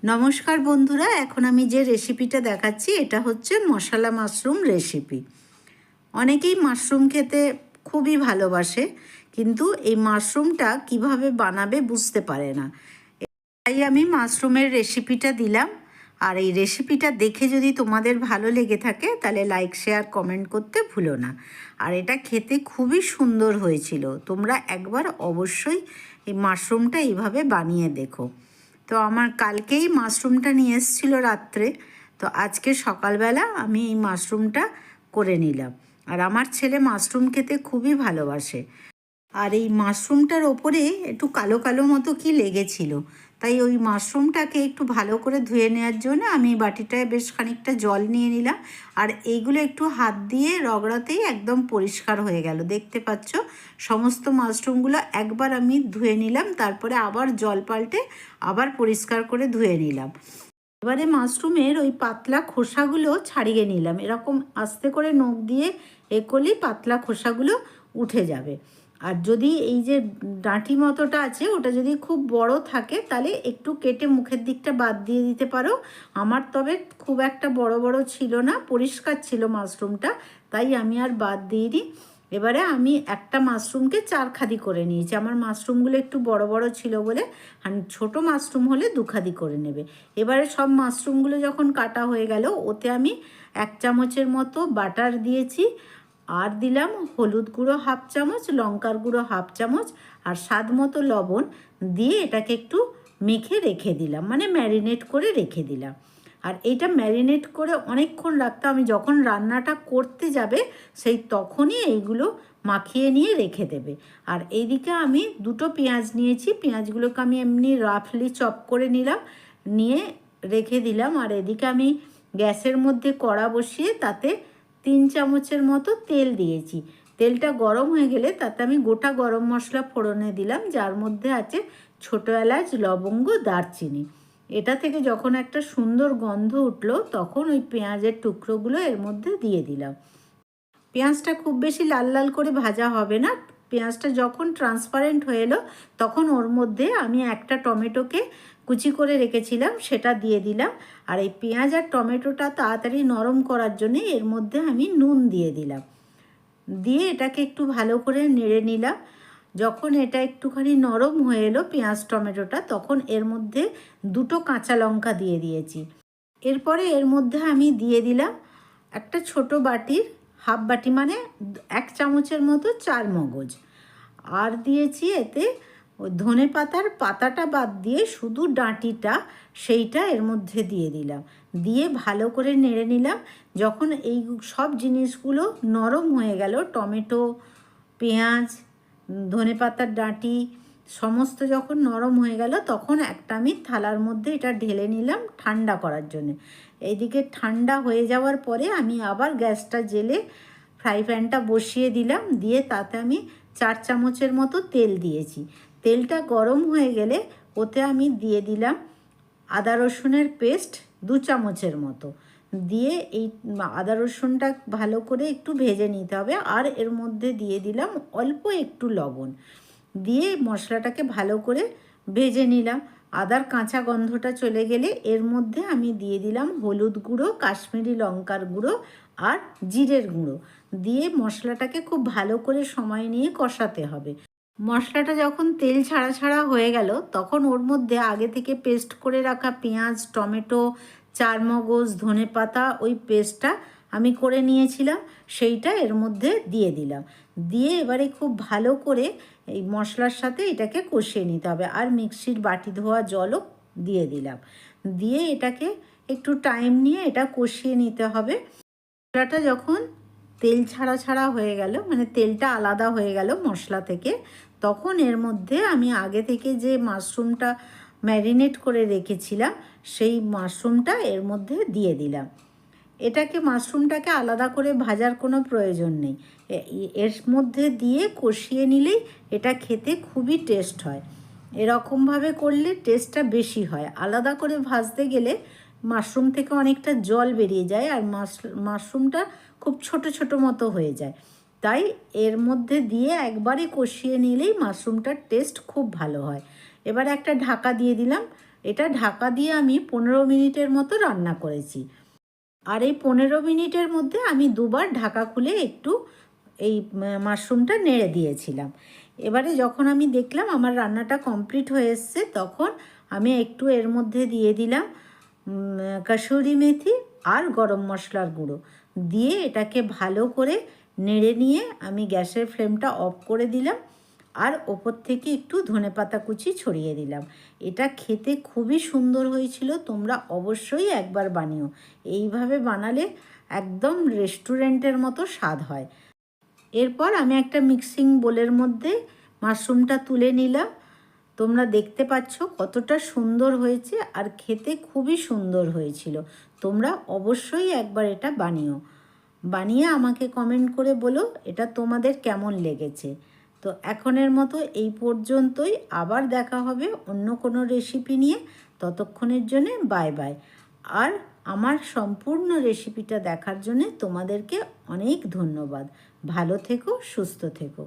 নমস্কার বন্ধুরা, এখন আমি যে রেসিপিটা দেখাচ্ছি এটা হচ্ছে মশলা মাশরুম রেসিপি। অনেকেই মাশরুম খেতে খুবই ভালোবাসে, কিন্তু এই মাশরুমটা কিভাবে বানাবে বুঝতে পারে না। তাই আমি মাশরুমের রেসিপিটা দিলাম। আর এই রেসিপিটা দেখে যদি তোমাদের ভালো লেগে থাকে তাহলে লাইক শেয়ার কমেন্ট করতে ভুলো না। আর এটা খেতে খুবই সুন্দর হয়েছিল। তোমরা একবার অবশ্যই এই মাশরুমটা এইভাবে বানিয়ে দেখো। তো আমার কালকেই মাশরুমটা নিয়ে এসেছিলো রাত্রে, তো আজকে সকালবেলা আমি এই মাশরুমটা করে নিলাম। আর আমার ছেলে মাশরুম খেতে খুবই ভালোবাসে। আর এই মাশরুমটার ওপরে একটু কালো কালো মতো কি লেগেছিল, তাই ওই মাশরুমটাকে একটু ভালো করে ধুয়ে নেওয়ার জন্য আমি বাটিটায় বেশ খানিকটা জল নিয়ে নিলাম। আর এইগুলো একটু হাত দিয়ে রগড়াতেই একদম পরিষ্কার হয়ে গেল। দেখতে পাচ্ছ সমস্ত মাশরুমগুলো একবার আমি ধুয়ে নিলাম, তারপরে আবার জল পাল্টে আবার পরিষ্কার করে ধুয়ে নিলাম। এবারে মাশরুমের ওই পাতলা খোসাগুলো ছাড়িয়ে নিলাম। এরকম আস্তে করে নখ দিয়ে করলেই পাতলা খোসাগুলো উঠে যাবে। আর যদি এই যে ডাঁটি মতোটা আছে ওটা যদি খুব বড় থাকে তাহলে একটু কেটে মুখের দিকটা বাদ দিয়ে দিতে পারো। আমার তবে খুব একটা বড় বড় ছিল না, পরিষ্কার ছিল মাশরুমটা, তাই আমি আর বাদ দিইনি। এবারে আমি একটা মাশরুমকে 4 খাদি করে নিয়েছি। আমার মাশরুমগুলো একটু বড় বড় ছিল বলে, আর ছোটো মাশরুম হলে 2 খাদি করে নেবে। এবারে সব মাশরুমগুলো যখন কাটা হয়ে গেল, ওতে আমি 1 চামচের মতো বাটার দিয়েছি। আর দিলাম হলুদ গুঁড়ো 1/2 চামচ, লঙ্কার গুঁড়ো 1/2 চামচ, আর স্বাদ মতো লবণ দিয়ে এটাকে একটু মেখে রেখে দিলাম, মানে ম্যারিনেট করে রেখে দিলাম। আর এইটা ম্যারিনেট করে অনেকক্ষণ রাখতে, আমি যখন রান্নাটা করতে যাবে সেই তখনই এইগুলো মাখিয়ে নিয়ে রেখে দেবে। আর এইদিকে আমি 2টো পেঁয়াজ নিয়েছি, পেঁয়াজগুলোকে আমি এমনি রাফলি চপ করে নিলাম, নিয়ে রেখে দিলাম। আর এদিকে আমি গ্যাসের মধ্যে কড়া বসিয়ে তাতে 3 চামচের মতো তেল দিয়েছি। তেলটা গরম হয়ে গেলে তাতে আমি গোটা গরম মশলা ফোড়নে দিলাম, যার মধ্যে আছে ছোটো এলাচ, লবঙ্গ, দারচিনি। এটা থেকে যখন একটা সুন্দর গন্ধ উঠলো তখন ওই পেঁয়াজের টুকরোগুলো এর মধ্যে দিয়ে দিলাম। পেঁয়াজটা খুব বেশি লাল লাল করে ভাজা হবে না। পেঁয়াজটা যখন ট্রান্সপারেন্ট হয়ে এলো তখন ওর মধ্যে আমি একটা টমেটোকে কুচি করে রেখেছিলাম সেটা দিয়ে দিলাম। আর এই পেঁয়াজ আর টমেটোটা তাড়াতাড়ি নরম করার জন্যে এর মধ্যে আমি নুন দিয়ে দিলাম। দিয়ে এটাকে একটু ভালো করে নেড়ে নিলাম। যখন এটা একটুখানি নরম হয়ে এলো পেঁয়াজ টমেটোটা, তখন এর মধ্যে 2টো কাঁচা লঙ্কা দিয়ে দিয়েছি। এরপরে এর মধ্যে আমি দিয়ে দিলাম একটা ছোট বাটির 1/2 বাটি, মানে 1 চামচের মতো চারমগজ। আর দিয়েছি এতে ওই ধনে পাতার পাতাটা বাদ দিয়ে শুধু ডাঁটিটা, সেইটা এর মধ্যে দিয়ে দিলাম। দিয়ে ভালো করে নেড়ে নিলাম। যখন এই সব জিনিসগুলো নরম হয়ে গেল, টমেটো, পেঁয়াজ, ধনে পাতার ডাঁটি সমস্ত যখন নরম হয়ে গেল, তখন একটা আমি থালার মধ্যে এটা ঢেলে নিলাম ঠান্ডা করার জন্য। এইদিকে ঠান্ডা হয়ে যাওয়ার পরে আমি আবার গ্যাসটা জ্বেলে ফ্রাই প্যানটা বসিয়ে দিলাম। দিয়ে তাতে আমি 4 চামচের মতো তেল দিয়েছি। তেলটা গরম হয়ে গেলে ওতে আমি দিয়ে দিলাম আদা রসুনের পেস্ট 2 চামচের মতো। দিয়ে এই আদা রসুনটা ভালো করে একটু ভেজে নিতে হবে। আর এর মধ্যে দিয়ে দিলাম অল্প একটু লবণ। দিয়ে মশলাটাকে ভালো করে ভেজে নিলাম। আদার কাঁচা গন্ধটা চলে গেলে এর মধ্যে আমি দিয়ে দিলাম হলুদ গুঁড়ো, কাশ্মীরি লঙ্কার গুঁড়ো আর জিরের গুঁড়ো। দিয়ে মশলাটাকে খুব ভালো করে সময় নিয়ে কষাতে হবে। মশলাটা যখন তেল ছাড়া ছাড়া হয়ে গেল তখন ওর মধ্যে আগে থেকে পেস্ট করে রাখা পেঁয়াজ, টমেটো, চারমগজ, ধনেপাতা, ওই পেস্টটা আমি করে নিয়েছিলাম, সেইটা এর মধ্যে দিয়ে দিলাম। দিয়ে এবারে খুব ভালো করে এই মশলার সাথে এটাকে কষিয়ে নিতে হবে। আর মিক্সির বাটি ধোয়া জলও দিয়ে দিলাম। দিয়ে এটাকে একটু টাইম নিয়ে এটা কষিয়ে নিতে হবে। মশলাটা যখন তেল ছাড়া ছাড়া হয়ে গেল, মানে তেলটা আলাদা হয়ে গেল মশলা থেকে, তখন এর মধ্যে আমি আগে থেকে যে মাশরুমটা ম্যারিনেট করে রেখেছিলাম সেই মাশরুমটা এর মধ্যে দিয়ে দিলাম। এটাকে মাশরুমটাকে আলাদা করে ভাজার কোনো প্রয়োজন নেই। এর মধ্যে দিয়ে কষিয়ে নিলেই এটা খেতে খুবই টেস্ট হয়। এরকমভাবে করলে টেস্টটা বেশি হয়। আলাদা করে ভাজতে গেলে মাশরুম থেকে অনেকটা জল বেরিয়ে যায় আর মাশরুমটা খুব ছোট ছোট মতো হয়ে যায়। তাই এর মধ্যে দিয়ে একবারে কষিয়ে নিলেই মাশরুমটার টেস্ট খুব ভালো হয়। এবার একটা ঢাকা দিয়ে দিলাম। এটা ঢাকা দিয়ে আমি 15 মিনিটের মতো রান্না করেছি। আর এই 15 মিনিটের মধ্যে আমি দুবার ঢাকা খুলে একটু এই মাশরুমটা নেড়ে দিয়েছিলাম। এবারে যখন আমি দেখলাম আমার রান্নাটা কমপ্লিট হয়ে এসছে, তখন আমি একটু এর মধ্যে দিয়ে দিলাম কাসুরি মেথি আর গরম মশলার গুঁড়ো দিয়ে এটাকে ভালো করে নেড়ে নিয়ে আমি গ্যাসের ফ্লেমটা অফ করে দিলাম আর ওপর থেকে একটু ধনেপাতা কুচি ছড়িয়ে দিলাম। এটা খেতে খুবই সুন্দর হয়েছিল, তোমরা অবশ্যই একবার বানিও। এইভাবে বানালে একদম রেস্টুরেন্টের মতো স্বাদ হয়। এরপর আমি একটা মিক্সিং বোলের মধ্যে মাশরুমটা তুলে নিলাম। তোমরা দেখতে পাচ্ছ কতটা সুন্দর হয়েছে আর খেতে খুবই সুন্দর হয়েছিল। তোমরা অবশ্যই একবার এটা বানিয়ে আমাকে কমেন্ট করে বলো এটা তোমাদের কেমন লেগেছে। তো এখনের মতো এই পর্যন্তই, আবার দেখা হবে অন্য কোনো রেসিপি নিয়ে। ততক্ষণের জন্যে বাই বাই। আর আমার সম্পূর্ণ রেসিপিটা দেখার জন্যে তোমাদেরকে অনেক ধন্যবাদ। ভালো থেকো, সুস্থ থেকো।